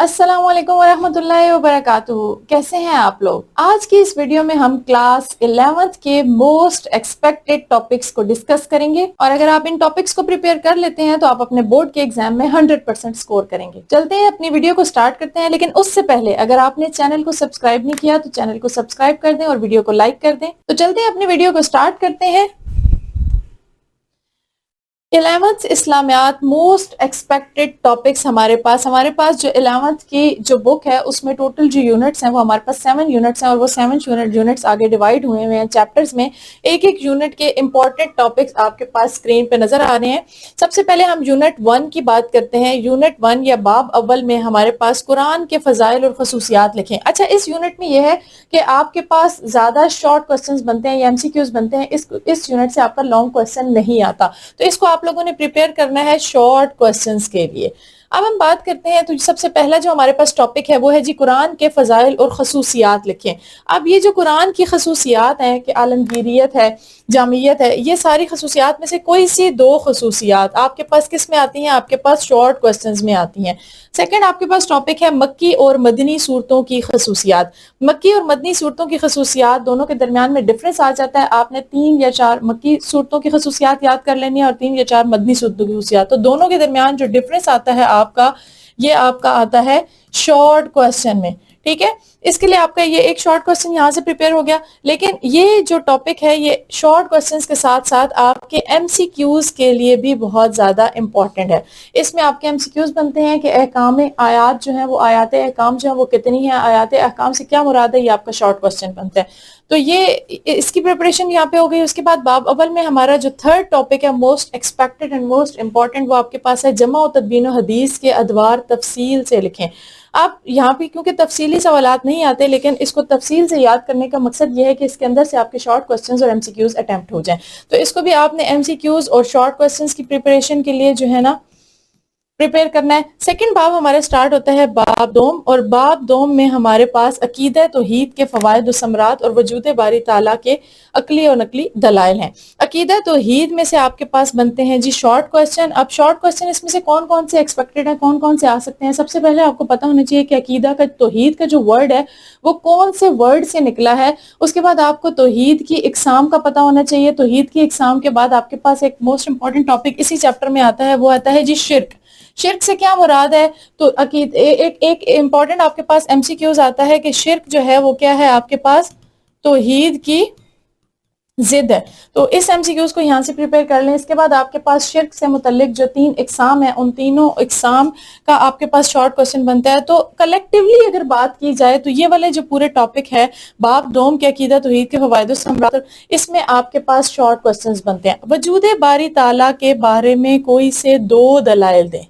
السلام علیکم ورحمۃ اللہ وبرکاتہ. کیسے ہیں آپ لوگ؟ آج کی اس ویڈیو میں ہم کلاس 11th کے موسٹ ایکسپیکٹڈ ٹاپکس کو ڈسکس کریں گے، اور اگر آپ ان ٹاپکس کو پریپیئر کر لیتے ہیں تو آپ اپنے بورڈ کے ایگزام میں 100% سکور کریں گے. چلتے ہیں اپنی ویڈیو کو سٹارٹ کرتے ہیں، لیکن اس سے پہلے اگر آپ نے چینل کو سبسکرائب نہیں کیا تو چینل کو سبسکرائب کر دیں اور ویڈیو کو لائک کر دیں. تو چلتے ہیں اپنی ویڈیو کو سٹارٹ کرتے ہیں. 11th اسلامیات موسٹ ایکسپیکٹڈ ٹاپکس ہمارے پاس جو 11th کی جو بک ہے اس میں ٹوٹل جو یونٹس ہیں وہ ہمارے پاس 7 یونٹس ہیں، اور وہ 7 یونٹس آگے ڈیوائیڈ ہوئے ہیں چیپٹرز میں. ایک یونٹ کے امپورٹنٹ ٹاپکس آپ کے پاس اسکرین پہ نظر آ رہے ہیں. سب سے پہلے ہم یونٹ 1 کی بات کرتے ہیں. یونٹ 1 یا باب اول میں ہمارے پاس قرآن کے فضائل اور خصوصیات لکھیں. اچھا، اس یونٹ میں یہ ہے کہ آپ کے پاس زیادہ شارٹ کوسچنز بنتے ہیں یا ایم سی کیوز بنتے ہیں. اس یونٹ سے آپ کا لانگ کوسچن نہیں آتا، تو اس کو آپ لوگوں نے پریپیئر کرنا ہے شارٹ کوسچنز کے لیے. اب ہم بات کرتے ہیں تو سب سے پہلا جو ہمارے پاس ٹاپک ہے وہ ہے جی قرآن کے فضائل اور خصوصیات لکھیں. اب یہ جو قرآن کی خصوصیات ہیں کہ عالمگیریت ہے، جامعیت ہے، یہ ساری خصوصیات میں سے کوئی سی 2 خصوصیات آپ کے پاس کس میں آتی ہیں؟ آپ کے پاس شارٹ کوسچنز میں آتی ہیں. سیکنڈ آپ کے پاس ٹاپک ہے مکی اور مدنی صورتوں کی خصوصیات. مکی اور مدنی صورتوں کی خصوصیات دونوں کے درمیان میں ڈفرنس آ جاتا ہے. آپ نے 3 یا 4 مکی صورتوں کی خصوصیات یاد کر لینی ہے اور 3 یا 4 مدنی صورتوں کی خصوصیات. تو دونوں کے درمیان جو ڈفرنس آتا ہے آپ کا، یہ آپ کا آتا ہے شارٹ کوسچن میں. ٹھیک ہے، اس کے لیے آپ کا یہ ایک شارٹ کوسچن یہاں سے پریپیئر ہو گیا. لیکن یہ جو ٹاپک ہے یہ شارٹ کوسچنز کے ساتھ ساتھ آپ کے ایم سی کیوز کے لیے بھی بہت زیادہ امپورٹنٹ ہے. اس میں آپ کے ایم سی کیوز بنتے ہیں کہ احکام آیات جو ہیں وہ آیات احکام جو ہیں وہ کتنی ہیں، آیات احکام سے کیا مراد ہے، یہ آپ کا شارٹ کوسچن بنتا ہے. تو یہ اس کی پریپریشن یہاں پہ ہو گئی. اس کے بعد باب اول میں ہمارا جو تھرڈ ٹاپک ہے most expected and most important, وہ آپ کے پاس ہے جمع و تدوین و حدیث کے ادوار تفصیل سے لکھیں. آپ یہاں پہ کیونکہ تفصیلی سوالات نہیں آتے، لیکن اس کو تفصیل سے یاد کرنے کا مقصد یہ ہے کہ اس کے اندر سے آپ کے شارٹ کوسچنز اور ایم سی کیوز اٹیمپٹ ہو جائیں. تو اس کو بھی آپ نے ایم سی کیوز اور شارٹ کوسچنز کی پریپریشن کے لیے جو ہے نا پریپیئر کرنا ہے. سیکنڈ باب ہمارے سٹارٹ ہوتا ہے باب دوم، اور باب دوم میں ہمارے پاس عقیدہ توحید کے فوائد و ثمرات اور وجود باری تعالیٰ کے عقلی اور نقلی دلائل ہیں. عقیدہ توحید میں سے آپ کے پاس بنتے ہیں جی شارٹ کوسچن. اب شارٹ کوسچن اس میں سے کون کون سے ایکسپیکٹڈ ہیں، کون کون سے آ سکتے ہیں؟ سب سے پہلے آپ کو پتا ہونا چاہیے کہ عقیدہ کا توحید کا جو ورڈ ہے وہ کون سے ورڈ سے نکلا ہے. اس کے بعد آپ کو توحید کی اقسام کا پتا ہونا چاہیے. توحید کی اقسام کے بعد آپ کے پاس ایک موسٹ امپورٹنٹ ٹاپک اسی چیپٹر میں آتا ہے، وہ آتا ہے جی شرک. شرک سے کیا مراد ہے؟ تو ایک امپورٹنٹ آپ کے پاس ایم سی کیوز آتا ہے کہ شرک جو ہے وہ کیا ہے آپ کے پاس توحید کی ضد ہے. تو اس ایم سی کیوز کو یہاں سے پریپیئر کر لیں. اس کے بعد آپ کے پاس شرک سے متعلق جو 3 اقسام ہیں ان تینوں اقسام کا آپ کے پاس شارٹ کوسچن بنتا ہے. تو کلیکٹیولی اگر بات کی جائے تو یہ والے جو پورے ٹاپک ہے باب دوم کے عقیدہ توحید کے فوائد و ثمرات، اس میں آپ کے پاس شارٹ کوسچنز بنتے ہیں. وجود باری تعالیٰ کے بارے میں کوئی سے 2 دلائل دیں.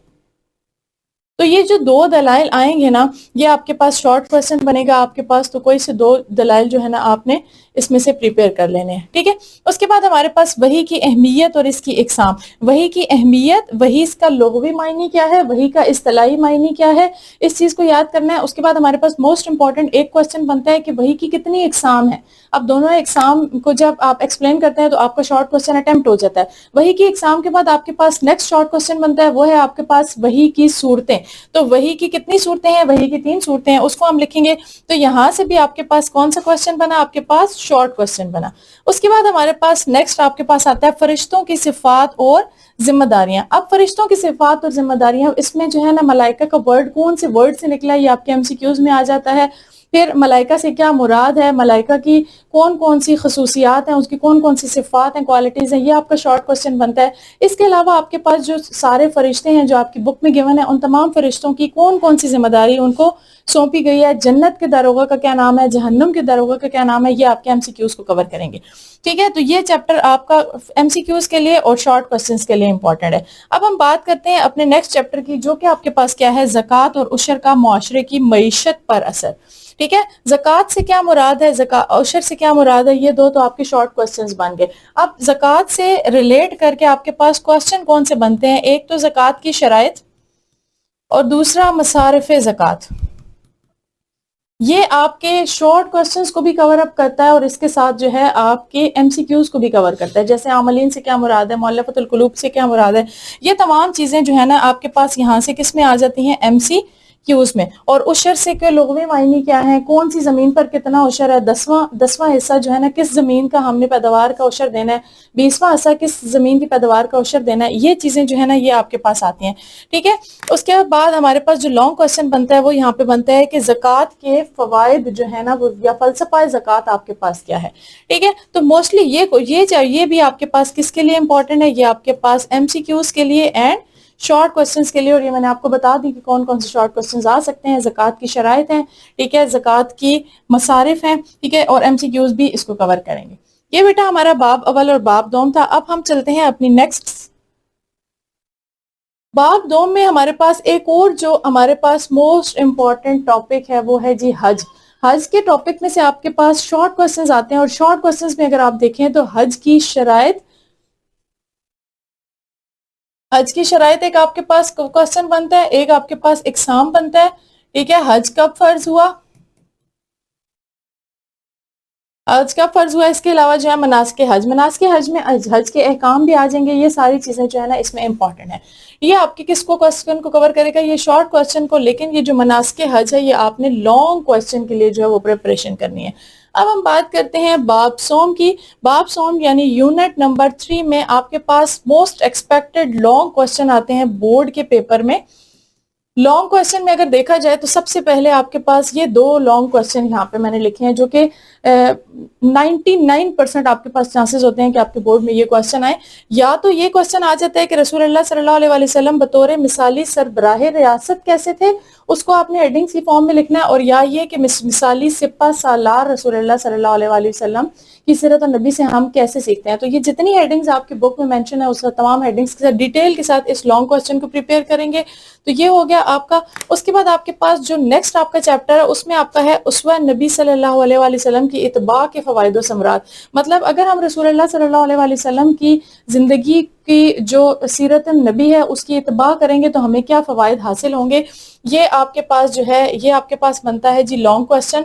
تو یہ جو 2 دلائل آئیں گے نا یہ آپ کے پاس شارٹ کوسچن بنے گا آپ کے پاس. تو کوئی سے 2 دلائل جو ہے نا آپ نے اس میں سے پریپیئر کر لینے ہیں. ٹھیک ہے، اس کے بعد ہمارے پاس وحی کی اہمیت اور اس کی اقسام. وحی کی اہمیت، وحی اس کا لغوی معنی کیا ہے، وحی کا اصطلاحی معنی کیا ہے، اس چیز کو یاد کرنا ہے. اس کے بعد ہمارے پاس موسٹ امپورٹنٹ ایک کوسچن بنتا ہے کہ وحی کی کتنی اقسام ہے. اب دونوں اقسام کو جب آپ ایکسپلین کرتے ہیں تو آپ کا شارٹ کوسچن اٹیمپٹ ہو جاتا ہے. وحی کی اقسام کے بعد آپ کے پاس نیکسٹ شارٹ کوسچن بنتا ہے، وہ ہے آپ کے پاس وحی کی صورتیں. تو وحی کی کتنی صورتیں ہیں؟ وحی کی 3 صورتیں ہیں، اس کو ہم لکھیں گے. تو یہاں سے بھی آپ کے پاس کون سا کوسچن بنا؟ آپ کے پاس شارٹ کوسچن بنا. اس کے بعد ہمارے پاس نیکسٹ آپ کے پاس آتا ہے فرشتوں کی صفات اور ذمہ داریاں. اب فرشتوں کی صفات اور ذمہ داریاں، اس میں جو ہے نا ملائکہ کا ورڈ کون سے ورڈ سے نکلا ہے یہ آپ کے ایم سی کیوز میں آ جاتا ہے. پھر ملائکہ سے کیا مراد ہے، ملائکہ کی کون کون سی خصوصیات ہیں، اس کی کون کون سی صفات ہیں، کوالٹیز ہیں، یہ آپ کا شارٹ کوسچن بنتا ہے. اس کے علاوہ آپ کے پاس جو سارے فرشتے ہیں جو آپ کی بک میں گیون ہے، ان تمام فرشتوں کی کون کون سی ذمہ داری ان کو سونپی گئی ہے، جنت کے داروغہ کا کیا نام ہے، جہنم کے داروغہ کا کیا نام ہے، یہ آپ کے ایم سی کیوز کو کور کریں گے. ٹھیک ہے، تو یہ چیپٹر آپ کا ایم سی کیوز کے لیے اور شارٹ کوسچنز کے لیے امپورٹنٹ ہے. اب ہم بات کرتے ہیں اپنے نیکسٹ چیپٹر کی، جو کہ آپ کے پاس کیا ہے، زکوٰۃ اور عشر کا معاشرے کی معیشت پر اثر. ٹھیک ہے، زکوٰۃ سے کیا مراد ہے، عشر سے کیا مراد ہے، یہ 2 تو آپ کے شارٹ کوسچنز بن گئے. اب زکوٰۃ سے ریلیٹ کر کے آپ کے پاس کوسچن کون سے بنتے ہیں؟ ایک تو زکوٰۃ کی شرائط اور دوسرا مصارف زکوٰۃ. یہ آپ کے شارٹ کوسچنز کو بھی کور اپ کرتا ہے اور اس کے ساتھ جو ہے آپ کے ایم سی کیوز کو بھی کور کرتا ہے. جیسے عاملین سے کیا مراد ہے، مؤلفۃ القلوب سے کیا مراد ہے، یہ تمام چیزیں جو ہے نا آپ کے پاس یہاں سے کس میں آ جاتی ہیں، ایم سی کیوز میں. اور عشر سے کے لغوی معنی کیا ہیں, کون سی زمین پر کتنا عشر ہے, 10واں حصہ جو ہے نا کس زمین کا ہم نے پیداوار کا عشر دینا ہے, 20واں حصہ کس زمین کی پیداوار کا عشر دینا ہے, یہ چیزیں جو ہے نا یہ آپ کے پاس آتی ہیں. ٹھیک ہے, اس کے بعد ہمارے پاس جو لانگ کوشچن بنتا ہے وہ یہاں پہ بنتا ہے کہ زکوٰۃ کے فوائد جو ہے نا وہ یا فلسفہ زکوٰۃ آپ کے پاس کیا ہے. ٹھیک ہے, تو موسٹلی یہ بھی آپ کے پاس کس کے لیے امپورٹنٹ ہے, یہ آپ کے پاس ایم سی کیوز کے لیے اینڈ شارٹ کوسچنز کے لیے. اور یہ میں نے آپ کو بتا دی کہ کون کون سے شارٹ کوسچنز آ سکتے ہیں. زکوٰۃ کی شرائط ہیں, ٹھیک ہے, زکوٰۃ کی مصارف ہیں, ٹھیک ہے, اور ایم سی کیوز بھی اس کو کور کریں گے. یہ بیٹا ہمارا باب اول اور باب دوم تھا. اب ہم چلتے ہیں اپنی نیکسٹ باب دوم میں. ہمارے پاس ایک اور جو ہمارے پاس موسٹ امپورٹنٹ ٹاپک ہے وہ ہے جی حج. حج کے ٹاپک میں سے آپ کے پاس شارٹ کوسچنز آتے ہیں, اور شارٹ کوسچنز میں اگر آپ دیکھیں تو حج کی شرائط ایک آپ کے پاس کوسچن بنتا ہے, ایک آپ کے پاس ایگزام بنتا ہے. ٹھیک ہے, حج کب فرض ہوا, اس کے علاوہ جو ہے مناسک حج میں حج کے احکام بھی آ جائیں گے. یہ ساری چیزیں جو ہے نا اس میں امپورٹنٹ ہیں. یہ آپ کے کس کو کوسچن کو کور کرے گا, یہ شارٹ کوسچن کو, لیکن یہ جو مناسک حج ہے یہ آپ نے لانگ کوسچن کے لیے جو ہے وہ پریپریشن کرنی ہے. اب ہم بات کرتے ہیں باب سوم کی. باب سوم یعنی یونٹ نمبر 3 میں آپ کے پاس موسٹ ایکسپیکٹڈ لانگ کوسچن آتے ہیں بورڈ کے پیپر میں. لانگ کوسچن میں اگر دیکھا جائے تو سب سے پہلے آپ کے پاس یہ 2 لانگ کوسچن یہاں پہ میں نے لکھے ہیں جو کہ 99% آپ کے پاس چانسز ہوتے ہیں کہ آپ کے بورڈ میں یہ کوسچن آئے. یا تو یہ کوسچن آ جاتا ہے کہ رسول اللہ صلی اللہ علیہ وسلم بطور مثالی سربراہ ریاست کیسے تھے, اس کو آپ نے ہیڈنگ کی فارم میں لکھنا ہے. اور یا یہ کہ مثالی سپہ سالار رسول اللہ صلی اللہ علیہ وسلم کی سیرت النبی سے ہم کیسے سیکھتے ہیں. تو یہ جتنی ہیڈنگز آپ کے بک میں مینشن ہے اس کا تمام ہیڈنگز کے ساتھ ڈیٹیل کے ساتھ اس لانگ کوسچن کو پریپیئر کریں گے. تو یہ ہو گیا آپ کا. اس کے بعد آپ کے پاس جو نیکسٹ آپ کا چیپٹر ہے اس میں آپ کا ہے اسوہ نبی صلی اللہ علیہ وسلم کی اتباع کے فوائد و ثمرات. مطلب اگر ہم رسول اللہ صلی اللہ علیہ وسلم کی زندگی کی جو سیرت النبی ہے اس کی اتباع کریں گے تو ہمیں کیا فوائد حاصل ہوں گے. یہ آپ کے پاس جو ہے یہ آپ کے پاس بنتا ہے جی لانگ کوسچن.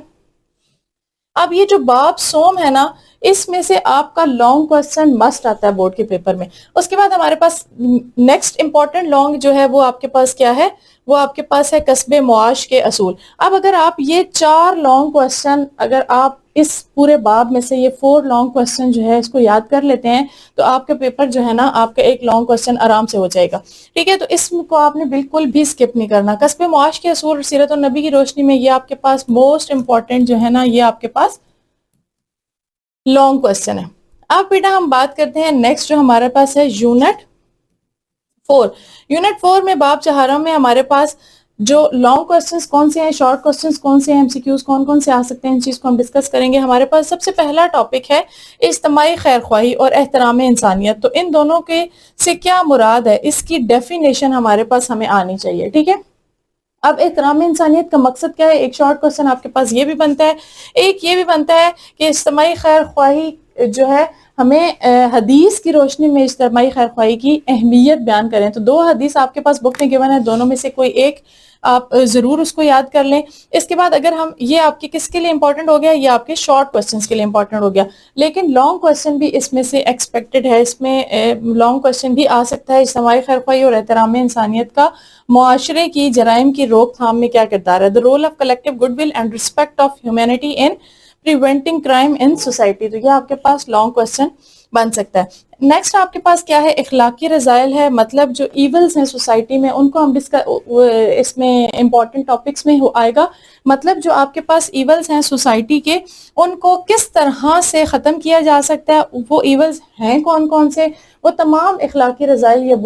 اب یہ جو باب سوم ہے نا اس میں سے آپ کا لانگ کوسچن مسٹ آتا ہے بورڈ کے پیپر میں. اس کے بعد ہمارے پاس نیکسٹ امپورٹنٹ لانگ جو ہے وہ آپ کے پاس کیا ہے, وہ آپ کے پاس ہے کسب معاش کے اصول. اب اگر آپ یہ 4 لانگ کوسچن اگر آپ اس پورے باب میں سے یہ 4 لانگ کوسچن جو ہے اس کو یاد کر لیتے ہیں تو آپ کا پیپر جو ہے نا آپ کا ایک لانگ کوسچن آرام سے ہو جائے گا. ٹھیک ہے, تو اس کو آپ نے بالکل بھی سکپ نہیں کرنا. کسب معاش کے اصول سیرت النبی کی روشنی میں یہ آپ کے پاس موسٹ امپورٹنٹ جو ہے نا یہ آپ کے پاس لانگ کوسچن ہے. اب بیٹا ہم بات کرتے ہیں نیکسٹ جو ہمارے پاس ہے یونٹ 4. یونٹ 4 میں باب چہارم میں ہمارے پاس جو لانگ کوسچنز کون سے ہیں, شارٹ کوسچنز کون سے ہیں, ایم سی کیوز کون کون سے آ سکتے ہیں, ان چیز کو ہم ڈسکس کریں گے. ہمارے پاس سب سے پہلا ٹاپک ہے اجتماعی خیر خواہی اور احترام انسانیت. تو ان دونوں کے سے کیا مراد ہے, اس کی ڈیفینیشن ہمارے پاس ہمیں آنی چاہیے. ٹھیک ہے, اب احترام انسانیت کا مقصد کیا ہے, ایک شارٹ کوسچن آپ کے پاس یہ بھی بنتا ہے. ایک یہ بھی بنتا ہے کہ اجتماعی خیر خواہی جو ہے ہمیں حدیث کی روشنی میں اجتماعی خیر خواہی کی اہمیت بیان کریں. تو 2 حدیث آپ کے پاس بک میں گیون ہے, دونوں میں سے کوئی ایک آپ ضرور اس کو یاد کر لیں. اس کے بعد اگر ہم یہ آپ کے کس کے لیے امپورٹنٹ ہو گیا, یہ آپ کے شارٹ کوسچنز کے لیے امپورٹنٹ ہو گیا. لیکن لانگ کوسچن بھی اس میں سے ایکسپیکٹڈ ہے. اس میں لانگ کوسچن بھی آ سکتا ہے اجتماعی خیر خواہی اور احترام انسانیت کا معاشرے کی جرائم کی روک تھام میں کیا کردار ہے. The role of collective goodwill and respect of humanity in preventing crime in society. تو یہ آپ کے پاس لانگ کوسچن بن سکتا ہے. نیکسٹ آپ کے پاس کیا ہے, اخلاقی رذائل ہے. مطلب جو ایولز ہیں سوسائٹی میں ان کو ہم اس میں امپورٹنٹ ٹاپکس میں آئے گا. مطلب جو آپ کے پاس ایولز ہیں سوسائٹی کے ان کو کس طرح سے ختم کیا جا سکتا ہے, وہ ایولز ہیں کون کون سے, وہ تمام اخلاقی رذائل یا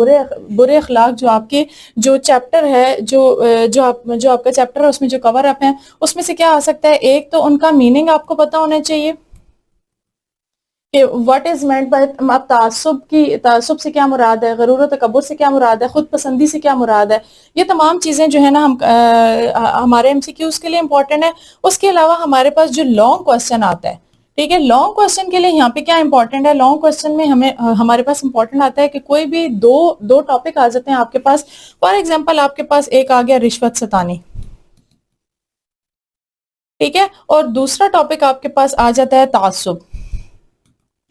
برے اخلاق جو آپ کے جو چیپٹر ہے جو آپ کا چیپٹر ہے اس میں جو کور اپ ہیں اس میں سے کیا آ سکتا ہے. ایک تو ان کا میننگ آپ کو پتا ہونا چاہیے کہ واٹ از مینٹ بائی, اب تعصب سے کیا مراد ہے, غرور و تکبر سے کیا مراد ہے, خود پسندی سے کیا مراد ہے. یہ تمام چیزیں جو ہے نا ہمارے ایم سی کیوز کے لیے امپورٹنٹ ہے. اس کے علاوہ ہمارے پاس جو لانگ کوسچن آتا ہے, ٹھیک ہے, لانگ کوسچن کے لیے یہاں پہ کیا امپورٹنٹ ہے, لانگ کوسچن میں ہمارے پاس امپورٹنٹ آتا ہے کہ کوئی بھی دو ٹاپک آ جاتے ہیں آپ کے پاس. فار ایگزامپل آپ کے پاس ایک آ گیا رشوت ستانی, ٹھیک ہے, اور دوسرا ٹاپک آپ کے پاس آ جاتا ہے تعصب.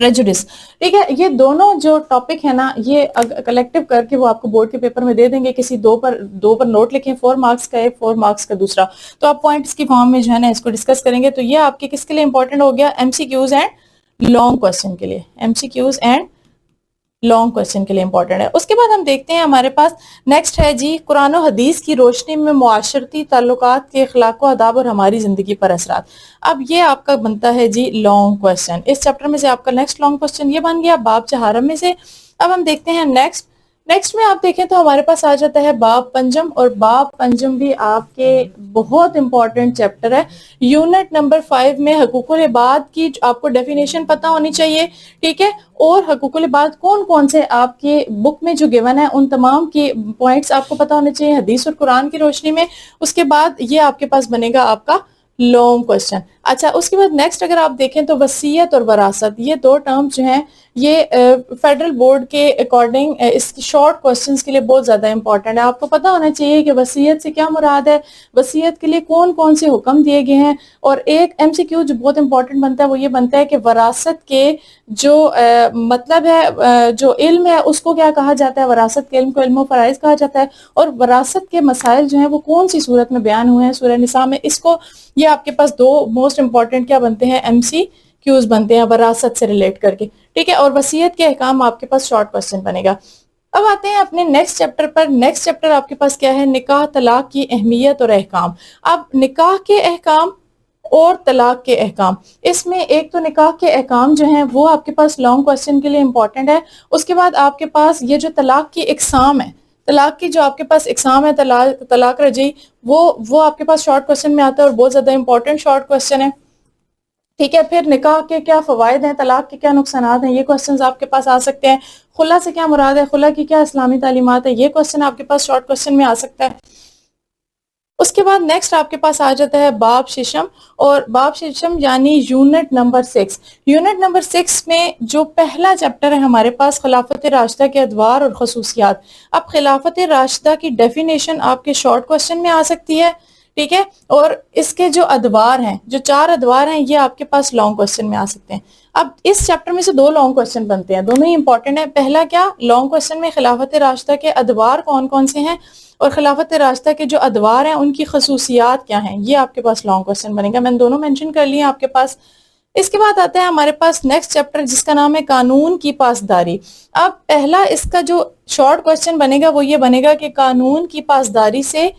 prejudice. ٹھیک ہے, یہ دونوں جو ٹاپک ہے نا یہ کلیکٹو کر کے وہ آپ کو بورڈ کے پیپر میں دے دیں گے, کسی دو پر نوٹ لکھیں, 4 مارکس کا ایک, 4 مارکس کا دوسرا, تو آپ پوائنٹس کی فارم میں جو ہے نا اس کو ڈسکس کریں گے. تو یہ آپ کے کس کے لیے امپورٹنٹ ہو گیا, M C Qs and long question کے لیے, M C Qs and long question کے لیے امپورٹنٹ ہے. اس کے بعد ہم دیکھتے ہیں ہمارے پاس نیکسٹ ہے جی, قرآن و حدیث کی روشنی میں معاشرتی تعلقات کے اخلاق و آداب اور ہماری زندگی پر اثرات. اب یہ آپ کا بنتا ہے جی لانگ کوشچن, اس چیپٹر میں سے آپ کا نیکسٹ لانگ کوشچن یہ بن گیا باب چہارم میں سے. اب ہم دیکھتے ہیں نیکسٹ میں آپ دیکھیں تو ہمارے پاس آ جاتا ہے باب پنجم, اور باب پنجم بھی آپ کے بہت امپورٹنٹ چیپٹر ہے. یونٹ نمبر 5 میں حقوق العباد کی آپ کو ڈیفینیشن پتہ ہونی چاہیے, ٹھیک ہے, اور حقوق العباد کون سے آپ کے بک میں جو گیون ہے ان تمام کے پوائنٹس آپ کو پتہ ہونے چاہیے حدیث اور قرآن کی روشنی میں. اس کے بعد یہ آپ کے پاس بنے گا آپ کا لانگ کوشچن. اچھا, اس کے بعد نیکسٹ اگر آپ دیکھیں تو وصیت اور وراثت, یہ دو ٹرم جو ہیں یہ فیڈرل بورڈ کے اکارڈنگ اس شارٹ کوشچنز کے لیے بہت زیادہ امپورٹنٹ ہے. آپ کو پتہ ہونا چاہیے کہ وصیت سے کیا مراد ہے, وصیت کے لیے کون سے حکم دیے گئے ہیں. اور ایک ایم سی کیو جو بہت امپورٹنٹ بنتا ہے وہ یہ بنتا ہے کہ وراثت کے جو مطلب ہے, جو علم ہے اس کو کیا کہا جاتا ہے, وراثت کے علم کو علم و فرائض کہا جاتا ہے. اور وراثت کے مسائل جو ہیں وہ کون سی صورت میں بیان ہوئے ہیں سورہ نساء میں, اس کو یہ آپ کے پاس دو موسٹ امپورٹنٹ کیا بنتے ہیں, ایم سی کیوز بنتے ہیں وراثت سے ریلیٹ کر کے, ٹھیک ہے. اور وصیت کے احکام آپ کے پاس شارٹ کوسچن بنے گا. اب آتے ہیں اپنے نیکسٹ چیپٹر پر. نیکسٹ چیپٹر آپ کے پاس کیا ہے, نکاح طلاق کی اہمیت اور احکام. اب نکاح کے احکام اور طلاق کے احکام, اس میں ایک تو نکاح کے احکام جو ہیں وہ آپ کے پاس لانگ کوسچن کے لیے امپورٹنٹ ہے. اس کے بعد آپ کے پاس یہ جو طلاق کی اقسام ہے, طلاق کی جو آپ کے پاس اقسام ہے, طلاق رجعی, وہ آپ کے پاس شارٹ کوسچن میں آتا ہے اور بہت زیادہ امپورٹنٹ شارٹ کوسچن ہے, ٹھیک ہے. پھر نکاح کے کیا فوائد ہیں, طلاق کے کیا نقصانات ہیں, یہ کوسچنز آپ کے پاس آ سکتے ہیں. خلا سے کیا مراد ہے, خلا کی کیا اسلامی تعلیمات ہے, یہ کوسچن آپ کے پاس شارٹ کوسچن میں آ سکتا ہے. اس کے بعد نیکسٹ آپ کے پاس آ جاتا ہے باب ششم, اور باب ششم یعنی یونٹ نمبر 6. یونٹ نمبر 6 میں جو پہلا چیپٹر ہے ہمارے پاس خلافت راشدہ کے ادوار اور خصوصیات. اب خلافت راشدہ کی ڈیفینیشن آپ کے شارٹ کوسچن میں آ سکتی ہے, ٹھیک ہے. اور اس کے جو ادوار ہیں, جو 4 ادوار ہیں, یہ آپ کے پاس لانگ کوسچن میں آ سکتے ہیں. اب اس چیپٹر میں سے 2 لانگ کوسچن بنتے ہیں, دونوں ہی امپورٹنٹ ہیں. پہلا کیا, لانگ کوسچن میں خلافت راشدہ کے ادوار کون سے ہیں, اور خلافت راشدہ کے جو ادوار ہیں ان کی خصوصیات کیا ہیں, یہ آپ کے پاس لانگ کوسچن بنے گا. میں نے دونوں مینشن کر لیے آپ کے پاس. اس کے بعد آتا ہے ہمارے پاس نیکسٹ چیپٹر جس کا نام ہے قانون کی پاسداری. اب پہلا اس کا جو شارٹ کوسچن بنے گا وہ یہ بنے گا کہ قانون کی پاسداری سے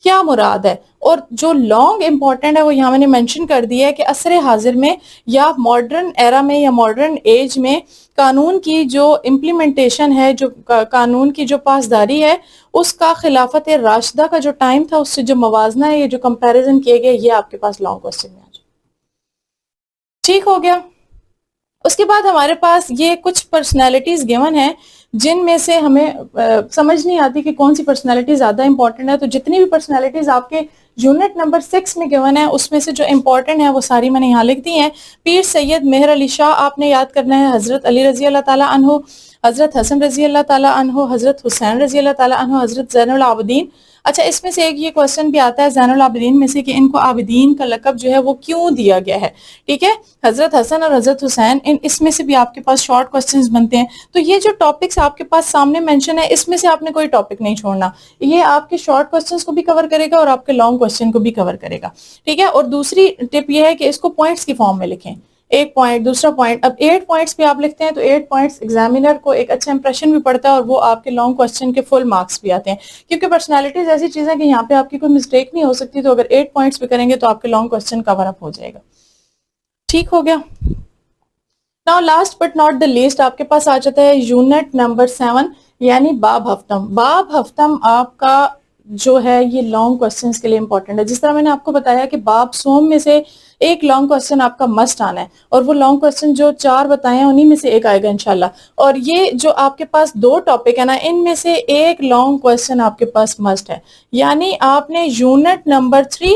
کیا مراد ہے. اور جو لانگ امپورٹنٹ ہے وہ یہاں میں نے مینشن کر دیا ہے کہ عصر حاضر میں یا ماڈرن ایرا میں یا ماڈرن ایج میں قانون کی جو امپلیمنٹیشن ہے, جو قانون کی جو پاسداری ہے, اس کا خلافت راشدہ کا جو ٹائم تھا اس سے جو موازنہ ہے, یہ جو کمپیریزن کیے گئے, یہ آپ کے پاس لانگ کوسچن میں آ جائے. ٹھیک ہو گیا. اس کے بعد ہمارے پاس یہ کچھ پرسنالٹیز گیون ہیں جن میں سے ہمیں سمجھ نہیں آتی کہ کون سی پرسنالٹی زیادہ امپورٹنٹ ہے. تو جتنی بھی پرسنالٹیز آپ کے یونٹ نمبر 6 میں گیون ہے اس میں سے جو امپورٹنٹ ہے وہ ساری میں نے یہاں لکھ دی ہیں. پیر سید مہر علی شاہ آپ نے یاد کرنا ہے, حضرت علی رضی اللہ تعالیٰ عنہ, حضرت حسن رضی اللہ تعالیٰ عنہ, حضرت حسین رضی اللہ تعالیٰ عنہ, حضرت زین العابدین. اچھا, اس میں سے ایک یہ کوسچن بھی آتا ہے زین العابدین میں سے کہ ان کو عابدین کا لقب جو ہے وہ کیوں دیا گیا ہے, ٹھیک ہے. حضرت حسن اور حضرت حسین, اس میں سے بھی آپ کے پاس شارٹ کوسچنز بنتے ہیں. تو یہ جو ٹاپکس آپ کے پاس سامنے مینشن ہے اس میں سے آپ نے کوئی ٹاپک نہیں چھوڑنا, یہ آپ کے شارٹ کوسچنز کو بھی کور کرے گا اور آپ کے لانگ کوسچن کو بھی کور کرے گا, ٹھیک ہے. اور دوسری ٹپ یہ ہے کہ اس کو پوائنٹس کی فارم میں لکھیں, ایک پوائنٹ دوسرا پوائنٹ. اب 8 پوائنٹس بھی آپ لکھتے ہیں تو 8 پوائنٹس ایگزامینر کو ایک اچھا امپریشن بھی پڑتا ہے اور وہ آپ کے لانگ کوسچن کے فل مارکس بھی آتے ہیں, کیونکہ پرسنالٹیز ایسی چیزیں کہ یہاں پہ آپ کی کوئی مسٹیک نہیں ہو سکتی. تو اگر 8 پوائنٹس بھی کریں گے تو آپ کے لانگ کوسچن کور اپ ہو جائے گا. ٹھیک ہو گیا. Now last but not the least آپ کے پاس آ جاتا ہے یونٹ نمبر 7 یعنی باب ہفتم. باب ہفتم آپ کا جو ہے یہ لانگ کوسچنز کے لیے امپورٹنٹ ہے. جس طرح میں نے آپ کو بتایا کہ باب سوم میں سے ایک لانگ کوسچن آپ کا مسٹ آنا ہے, اور وہ لانگ کوسچن جو 4 بتائے ہیں انہی میں سے ایک آئے گا انشاءاللہ. اور یہ جو آپ کے پاس 2 ٹاپک ہے نا, ان میں سے ایک لانگ کوسچن آپ کے پاس مسٹ ہے. یعنی آپ نے یونٹ نمبر 3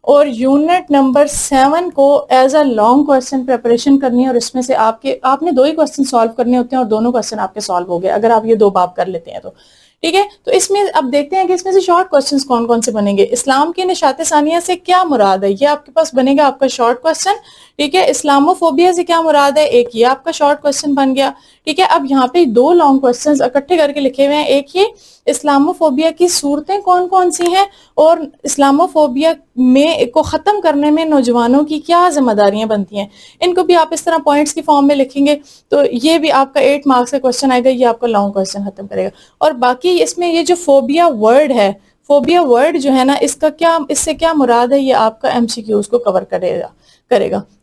اور یونٹ نمبر 7 کو as a long question preparation کرنی ہے, اور اس میں سے آپ نے 2 ہی کوسچن سالو کرنے ہوتے ہیں اور دونوں کوسچن آپ کے سالو ہو گئے اگر آپ یہ 2 باب کر لیتے ہیں تو, ٹھیک ہے. تو اس میں اب دیکھتے ہیں کہ اس میں سے شارٹ کوسچنز کون کون سے بنیں گے. اسلام کے نشاط ثانیہ سے کیا مراد ہے, یہ آپ کے پاس بنے گا آپ کا شارٹ کوسچن. ٹھیک ہے. اسلاموفوبیا سے کیا مراد ہے, ایک یہ آپ کا شارٹ کوسچن بن گیا. ٹھیک ہے. اب یہاں پہ دو لانگ کوسچنز اکٹھے کر کے لکھے ہوئے ہیں. ایک یہ اسلاموفوبیا کی صورتیں کون کون سی ہیں, اور اسلاموفوبیا میں کو ختم کرنے میں نوجوانوں کی کیا ذمہ داریاں بنتی ہیں. ان کو بھی آپ اس طرح پوائنٹس کی فارم میں لکھیں گے تو یہ بھی آپ کا 8 مارکس کا کوسچن آئے گا, یہ آپ کا لانگ کوسچن ختم کرے گا. اور باقی اس میں یہ جو فوبیا ورڈ ہے, فوبیا ورڈ جو ہے نا, اس کا کیا, اس سے کیا مراد ہے, یہ آپ کا MCQs کو کور کرے گا.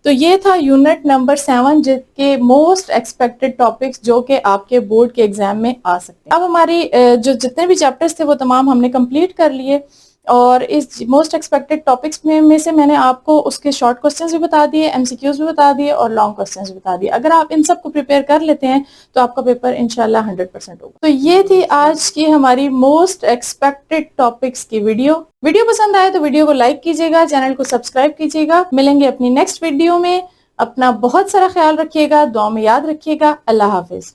تو یہ تھا یونٹ نمبر 7 جس کے موسٹ ایکسپیکٹڈ ٹاپکس جو کہ آپ کے بورڈ کے ایگزام میں آ سکتے ہیں. اب ہماری جو جتنے بھی چیپٹرز تھے وہ تمام ہم نے کمپلیٹ کر لیے, اور اس موسٹ ایکسپیکٹڈ ٹاپکس میں سے میں نے آپ کو اس کے شارٹ کوسچنز بھی بتا دیے, MCQs بھی بتا دیے, اور لانگ کوسچنز بھی بتا دیے. اگر آپ ان سب کو پریپیئر کر لیتے ہیں تو آپ کا پیپر انشاءاللہ 100% ہوگا. تو یہ تھی آج کی ہماری موسٹ ایکسپیکٹڈ ٹاپکس کی ویڈیو پسند آئے تو ویڈیو کو لائک کیجیے گا, چینل کو سبسکرائب کیجیے گا. ملیں گے اپنی نیکسٹ ویڈیو میں. اپنا بہت سارا خیال رکھیے گا, دعا میں یاد رکھیے گا. اللہ حافظ.